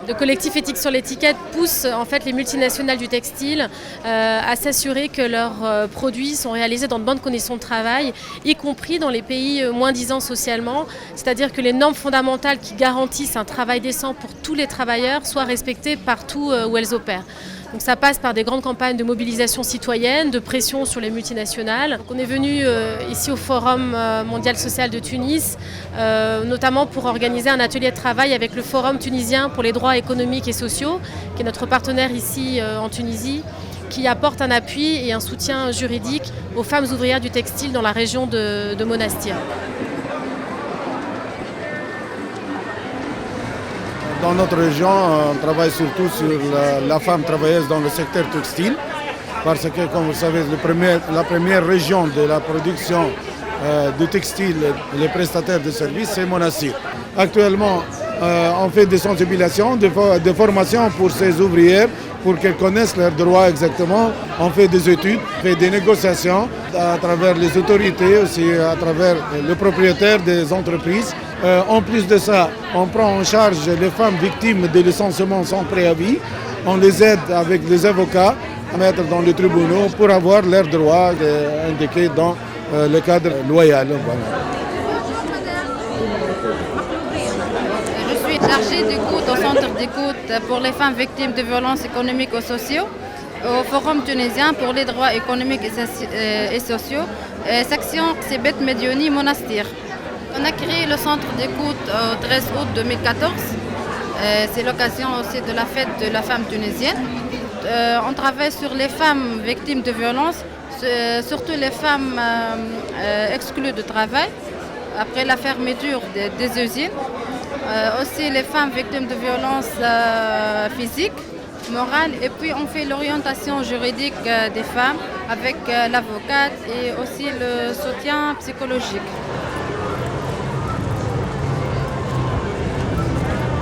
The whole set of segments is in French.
Le collectif Éthique sur l'étiquette pousse en fait les multinationales du textile à s'assurer que leurs produits sont réalisés dans de bonnes conditions de travail, y compris dans les pays moins disants socialement, c'est-à-dire que les normes fondamentales qui garantissent un travail décent pour tous les travailleurs soient respectées partout où elles opèrent. Donc ça passe par des grandes campagnes de mobilisation citoyenne, de pression sur les multinationales. Donc on est venu ici au Forum mondial social de Tunis, notamment pour organiser un atelier de travail avec le Forum tunisien pour les droits économiques et sociaux, qui est notre partenaire ici en Tunisie, qui apporte un appui et un soutien juridique aux femmes ouvrières du textile dans la région de Monastir. Dans notre région, on travaille surtout sur la femme travailleuse dans le secteur textile, parce que, comme vous savez, la première région de la production de textile, les prestataires de services, c'est Monastir. Actuellement, on fait des sensibilisations, des formations pour ces ouvrières, pour qu'elles connaissent leurs droits exactement. On fait des études, on fait des négociations à travers les autorités, aussi à travers les propriétaires des entreprises. En plus de ça, on prend en charge les femmes victimes de licenciements sans préavis. On les aide avec des avocats à mettre dans les tribunaux pour avoir leurs droits indiqués dans le cadre loyal. Voilà. Je suis chargée d'écoute au centre d'écoute pour les femmes victimes de violences économiques ou sociaux, au Forum tunisien pour les droits économiques et sociaux, section Sibet Medioni Monastir. On a créé le centre d'écoute au 13 août 2014. C'est l'occasion aussi de la fête de la femme tunisienne. On travaille sur les femmes victimes de violences, surtout les femmes exclues de travail après la fermeture des usines. Aussi les femmes victimes de violences physiques, morales. Et puis on fait l'orientation juridique des femmes avec l'avocate et aussi le soutien psychologique.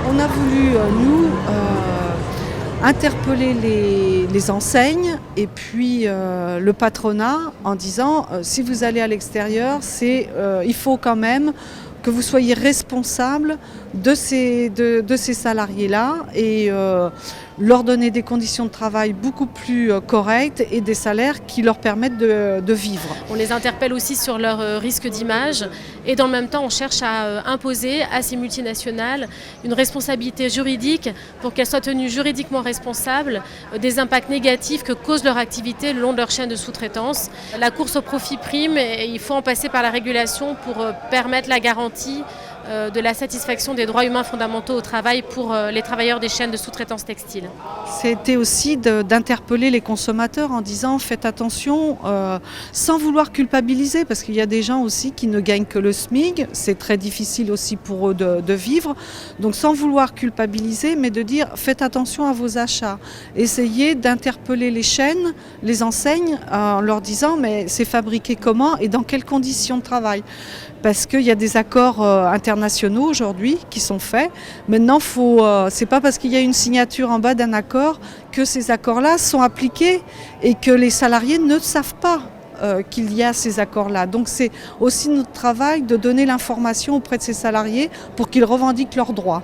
On a voulu, nous, interpeller les enseignes et puis le patronat en disant si vous allez à l'extérieur, il faut quand même que vous soyez responsable de ces salariés-là et leur donner des conditions de travail beaucoup plus correctes et des salaires qui leur permettent de vivre. On les interpelle aussi sur leur risque d'image et dans le même temps on cherche à imposer à ces multinationales une responsabilité juridique pour qu'elles soient tenues juridiquement responsables des impacts négatifs que cause leur activité le long de leur chaîne de sous-traitance. La course au profit prime et il faut en passer par la régulation pour permettre la garantie de la satisfaction des droits humains fondamentaux au travail pour les travailleurs des chaînes de sous-traitance textile. C'était aussi d'interpeller les consommateurs en disant faites attention, sans vouloir culpabiliser, parce qu'il y a des gens aussi qui ne gagnent que le SMIC, c'est très difficile aussi pour eux de vivre, donc sans vouloir culpabiliser, mais de dire faites attention à vos achats. Essayez d'interpeller les chaînes, les enseignes, en leur disant mais c'est fabriqué comment et dans quelles conditions de travail. Parce qu'il y a des accords internationaux aujourd'hui qui sont faits. Maintenant, c'est pas parce qu'il y a une signature en bas d'un accord que ces accords-là sont appliqués et que les salariés ne savent pas qu'il y a ces accords-là. Donc c'est aussi notre travail de donner l'information auprès de ces salariés pour qu'ils revendiquent leurs droits.